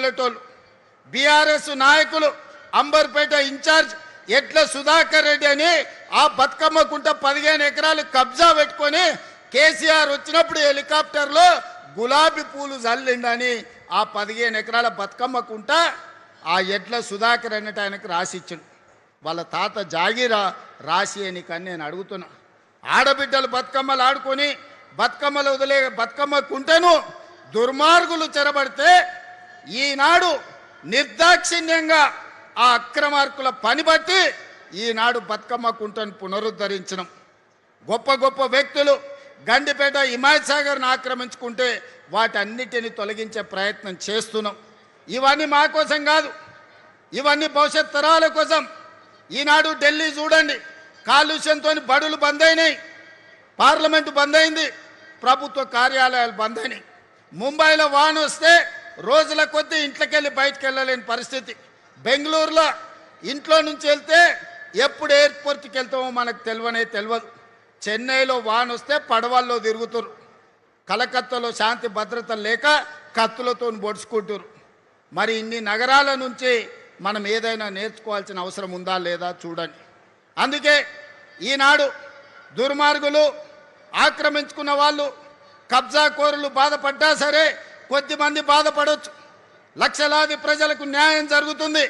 తోలేటోళ్ళు. BRS నాయకులు Amberpet incharge ఎడ్ల సుధాకర్ రెడ్డి అని ఆ బతుకమ్మ కుంట 15 ఎకరాలు కబ్జా పెట్టుకొని కేసీఆర్ వచ్చినప్పుడు హెలికాప్టర్లో గులాబీ పూలు జల్లిండని ఆ 15 ఎకరాల బతుకమ్మ కుంట ఆ ఎడ్ల సుధాకర్ అన్నట్టు ఆయనకు రాసిచ్చిండు. వాళ్ళ తాత జాగీరా రాసి అని కానీ నేను అడుగుతున్నా. ఆడబిడ్డలు బతుకమ్మలు ఆడుకొని బతుకమ్మలు వదిలే బతుకమ్మ కుంటను దుర్మార్గులు చెరబడితే ఈనాడు నిర్దాక్షిణ్యంగా ఆ అక్రమార్కుల పని బట్టి ఈనాడు బతుకమ్మ కుంటను పునరుద్ధరించడం. గొప్ప గొప్ప వ్యక్తులు గండిపేట హిమాయత్ సాగర్ను ఆక్రమించుకుంటే వాటన్నిటిని తొలగించే ప్రయత్నం చేస్తున్నాం. ఇవన్నీ మా కోసం కాదు, ఇవన్నీ భవిష్యత్ తరాల కోసం. ఈనాడు ఢిల్లీ చూడండి, కాలుష్యంతో బడులు బంద్ అయినాయి, పార్లమెంటు బంద్ అయింది, ప్రభుత్వ కార్యాలయాలు బంద్ అయినాయి. ముంబైలో వాన వస్తే రోజుల కొద్దీ ఇంట్లోకెళ్ళి బయటకు వెళ్ళలేని పరిస్థితి. బెంగళూరులో ఇంట్లో నుంచి వెళ్తే ఎప్పుడు ఎయిర్పోర్ట్కి వెళ్తామో మనకు తెలియదు. చెన్నైలో వాన వస్తే పడవల్లో తిరుగుతారు. కలకత్తాలో శాంతి భద్రత లేక కత్తులతో పొడుచుకుంటారు. మరి ఇన్ని నగరాల నుంచి మనం ఏదైనా నేర్చుకోవాల్సిన అవసరం ఉందా లేదా చూడండి. అందుకే ఈనాడు దుర్మార్గులు ఆక్రమించుకున్న వాళ్ళు కబ్జాకోరులు బాధపడ్డా సరే కొద్దిమంది బాధపడవచ్చు, లక్షలాది ప్రజలకు న్యాయం జరుగుతుంది.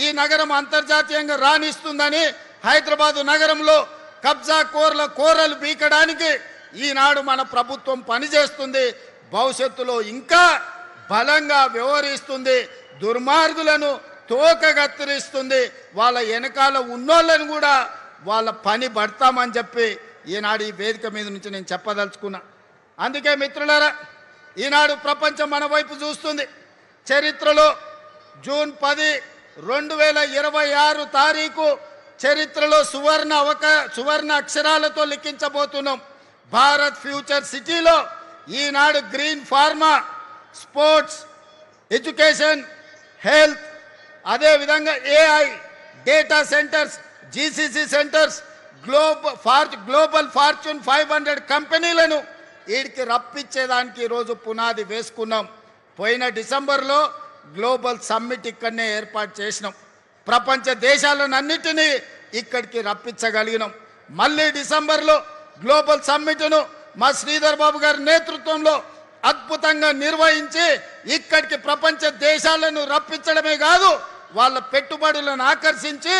ఈ నగరం అంతర్జాతీయంగా రాణిస్తుందని హైదరాబాదు నగరంలో కబ్జాకోరుల కోరలు బీకడానికి ఈనాడు మన ప్రభుత్వం పనిచేస్తుంది. భవిష్యత్తులో ఇంకా బలంగా వ్యవహరిస్తుంది. దుర్మార్గులను తోకగత్తిరిస్తుంది. వాళ్ళ వెనకాల ఉన్నోళ్ళని కూడా వాళ్ళ పని పడతామని చెప్పి ఈనాడు ఈ వేదిక మీద నుంచి నేను చెప్పదలుచుకున్నా. అందుకే మిత్రులారా, ఈనాడు ప్రపంచం మన వైపు చూస్తుంది. చరిత్రలో జూన్ 10, 2026 తారీఖు చరిత్రలో సువర్ణ అక్షరాలతో లిఖించబోతున్నాం. భారత్ ఫ్యూచర్ సిటీలో ఈనాడు green pharma, sports, education, health, అదేవిధంగా AI, data centers, GCC centers, global fortune 500 కంపెనీలను వీడికి రప్పించేదానికి ఈరోజు పునాది వేసుకున్నాం. పోయిన డిసెంబర్లో గ్లోబల్ సమ్మిట్ ఇక్కడనే ఏర్పాటు చేసినాం. ప్రపంచ దేశాలన్నిటినీ ఇక్కడికి రప్పించగలిగినాం. మళ్ళీ డిసెంబర్లో గ్లోబల్ సమ్మిట్ను మా శ్రీధర్ బాబు గారి నేతృత్వంలో అద్భుతంగా నిర్వహించి ఇక్కడికి ప్రపంచ దేశాలను రప్పించడమే కాదు, వాళ్ళ పెట్టుబడులను ఆకర్షించి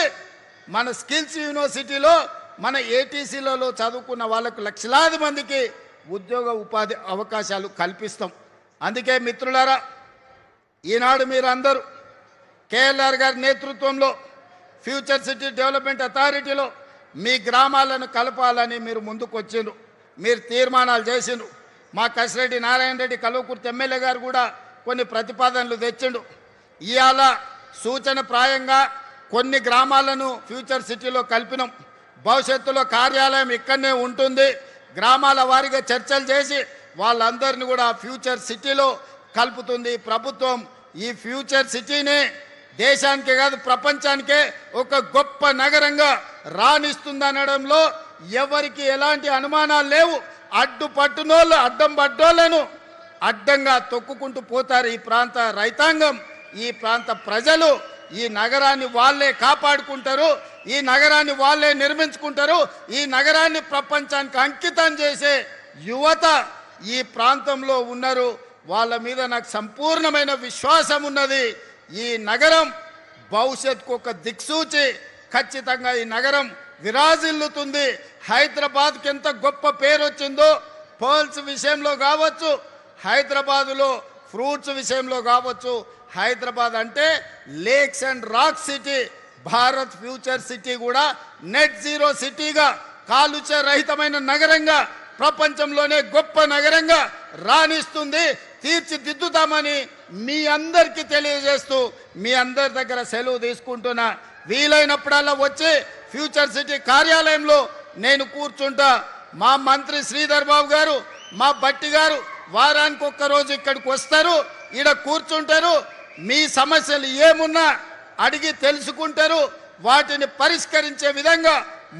మన స్కిల్స్ యూనివర్సిటీలో మన ATCలలో చదువుకున్న వాళ్ళకు లక్షలాది మందికి ఉద్యోగ ఉపాధి అవకాశాలు కల్పిస్తాం. అందుకే మిత్రులారా, ఈనాడు మీరందరూ KLR గారి నేతృత్వంలో ఫ్యూచర్ సిటీ డెవలప్మెంట్ అథారిటీలో మీ గ్రామాలను కలపాలని మీరు ముందుకు వచ్చిండ్రు, మీరు తీర్మానాలు చేసిండ్రు. మా కసిరెడ్డి నారాయణ రెడ్డి కల్వకుర్తి ఎమ్మెల్యే గారు కూడా కొన్ని ప్రతిపాదనలు తెచ్చిండు. ఇవాళ సూచన ప్రాయంగా కొన్ని గ్రామాలను ఫ్యూచర్ సిటీలో కలిపినాం. భవిష్యత్తులో కార్యాలయం ఇక్కడనే ఉంటుంది. గ్రామాల వారీగా చర్చలు చేసి వాళ్ళందరినీ కూడా ఫ్యూచర్ సిటీలో కలుపుతుంది ప్రభుత్వం. ఈ ఫ్యూచర్ సిటీనే దేశానికే కాదు ప్రపంచానికే ఒక గొప్ప నగరంగా రాణిస్తుందనడంలో ఎవరికి ఎలాంటి అనుమానాలు లేవు. అడ్డుపట్టునోళ్ళు అడ్డం పడ్డోళ్లను అడ్డంగా తొక్కుకుంటూ పోతారు. ఈ ప్రాంత రైతాంగం, ఈ ప్రాంత ప్రజలు ఈ నగరాన్ని వాళ్ళే కాపాడుకుంటారు, ఈ నగరాన్ని వాళ్ళే నిర్మించుకుంటారు. ఈ నగరాన్ని ప్రపంచానికి అంకితం చేసే యువత ఈ ప్రాంతంలో ఉన్నారు. వాళ్ళ మీద నాకు సంపూర్ణమైన విశ్వాసం ఉన్నది. ఈ నగరం భవిష్యత్తుకు ఒక దిక్సూచి. ఖచ్చితంగా ఈ నగరం విరాజిల్లుతుంది. హైదరాబాద్కి ఎంత గొప్ప పేరు వచ్చిందో పర్ల్స్ విషయంలో కావచ్చు, హైదరాబాదులో ఫ్రూట్స్ విషయంలో కావచ్చు. హైదరాబాద్ అంటే lakes and rock city. Bharat future city కూడా నెట్ జీరో సిటీగా, కాలుష్య రహితమైన నగరంగా, ప్రపంచంలోనే గొప్ప నగరంగా రాణిస్తుంది. తీర్చిదిద్దుతామని మీ అందరికీ తెలియజేస్తూ మీ అందరి దగ్గర సెలవు తీసుకుంటున్నా. వీలైనప్పుడల్లా వచ్చి ఫ్యూచర్ సిటీ కార్యాలయంలో నేను కూర్చుంటా. మా మంత్రి శ్రీధర్ బాబు గారు, మా బట్టి గారు వారానికి ఒక్కరోజు ఇక్కడికి వస్తారు, ఈడ కూర్చుంటారు. మీ సమస్యలు ఏమున్నా అడిగి తెలుసుకుంటారు, వాటిని పరిష్కరించే విధంగా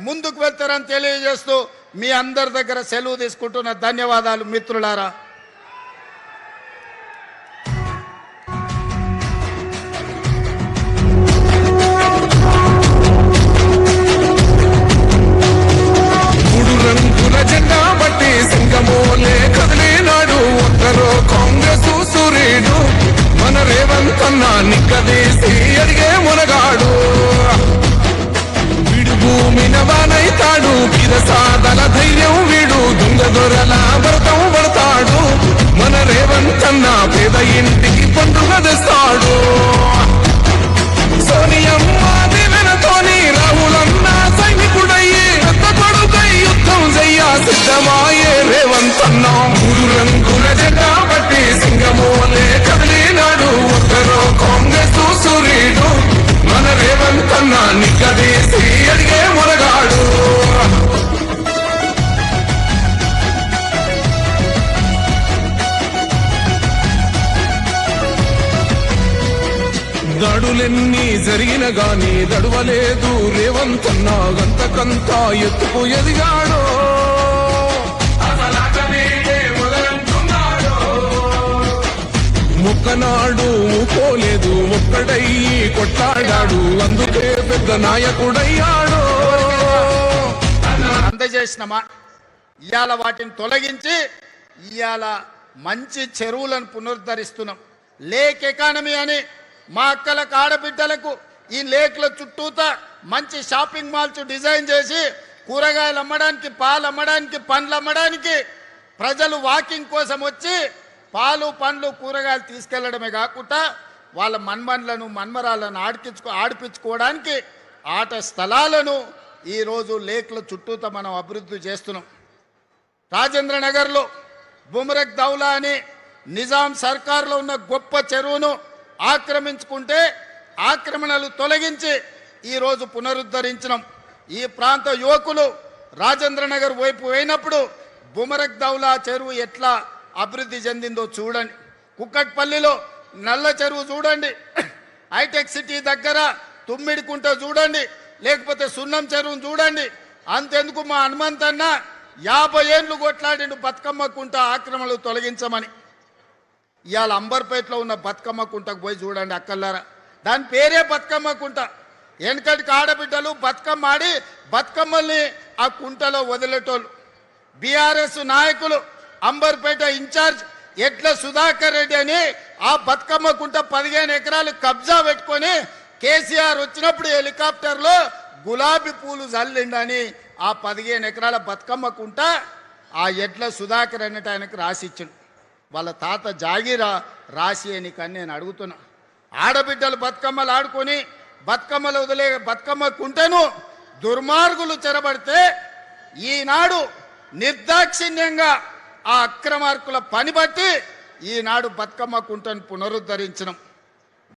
ముందుకు వెళ్తారని తెలియజేస్తూ మీ అందరి దగ్గర సెలవు తీసుకుంటున్న. ధన్యవాదాలు మిత్రులారా. రేవంతన్నా నిక్కదీసి అడిగే మునగాడు వీడు భూమిన వానైతాడు కిరసాదల ధైర్యం వీడు దొంగ దొరల భరతం పడతాడు మన రేవంతన్న పేద ఇంటికి పండుగ తెస్తాడు సోనియమ్మ దివెనతోని రాహులన్న సైనికుడయ్యి రక్త కొడుకై యుద్ధం చెయ్య సిద్ధమాయే రేవంతన్న మూడు రంగుల జెండా బట్టి సింగమోలే కదిలినాడు ఒక్కరో కాంగ్రెస్ సూర్యుడు మన రేవంతన్న నిక్కదీసి అడిగే మునగాడు దాడులెన్ని జరిగిన గాని దడువలేదు రేవంతన్న గంతకంతా ఎత్తుకు ఎదిగాడు మొక్కనాడు పోలేదు ఒక్కడయ్యి కొట్లాడాడు అందుకే పెద్ద నాయకుడయ్యాడు అందజేసినమా ఇవాళ వాటిని తొలగించి ఇవాళ మంచి చెరువులను పునరుద్ధరిస్తున్నాం లేక్ ఎకానమీ అని మా అక్కలకు ఆడబిడ్డలకు ఈ లేక్ల చుట్టూత మంచి షాపింగ్ మాల్స్ డిజైన్ చేసి కూరగాయలు అమ్మడానికి పాలు అమ్మడానికి పండ్లు అమ్మడానికి ప్రజలు వాకింగ్ కోసం వచ్చి పాలు పండ్లు కూరగాయలు తీసుకెళ్లడమే కాకుండా వాళ్ళ మన్మన్లను మన్మరాలను ఆడిపించుకోవడానికి ఆట స్థలాలను ఈరోజు లేక్ల చుట్టూత మనం అభివృద్ధి చేస్తున్నాం రాజేంద్ర నగర్లో బుమరక్ దౌలా అని నిజాం సర్కార్లో ఉన్న గొప్ప చెరువును ఆక్రమించుకుంటే ఆక్రమణలు తొలగించి ఈరోజు పునరుద్ధరించడం ఈ ప్రాంత యువకులు రాజేంద్ర నగర్ వైపు పోయినప్పుడు బుమరక్ దౌలా చెరువు ఎట్లా అభివృద్ధి చెందిందో చూడండి కుక్కట్పల్లిలో నల్ల చెరువు చూడండి హైటెక్ సిటీ దగ్గర తుమ్మిడికుంట చూడండి లేకపోతే సున్నం చెరువును చూడండి అంతెందుకు మా హనుమంతన్న 50 ఏళ్ళు కొట్లాడిండు బతుకమ్మ కుంట ఆక్రమణలు తొలగించమని ఇవాళ అంబర్పేటలో ఉన్న బతుకమ్మ కుంటకు పోయి చూడండి అక్కల్లారా దాని పేరే బతుకమ్మ కుంట వెనకటికి ఆడబిడ్డలు బతుకమ్మ ఆడి బతుకమ్మల్ని ఆ కుంటలో వదిలేటోళ్ళు బీఆర్ఎస్ నాయకులు అంబర్పేట ఇన్ఛార్జ్ ఎడ్ల సుధాకర్ రెడ్డి అని ఆ బతుకమ్మ కుంట 15 ఎకరాలు కబ్జా పెట్టుకొని కేసీఆర్ వచ్చినప్పుడు హెలికాప్టర్లో గులాబీ పూలు జల్లిండని ఆ 15 ఎకరాల బతుకమ్మ కుంట ఆ ఎడ్ల సుధాకర్ అన్నట్టు ఆయనకు రాసిచ్చిండు వాళ్ళ తాత జాగీరా రాసి అని కానీ నేను అడుగుతున్నా ఆడబిడ్డలు బతుకమ్మలు ఆడుకొని బతుకమ్మలు వదిలే బతుకమ్మ కుంటను దుర్మార్గులు చెరబడితే ఈనాడు నిర్దాక్షిణ్యంగా ఆ అక్రమార్కుల పని బట్టి ఈనాడు బతుకమ్మ కుంటను పునరుద్ధరించడం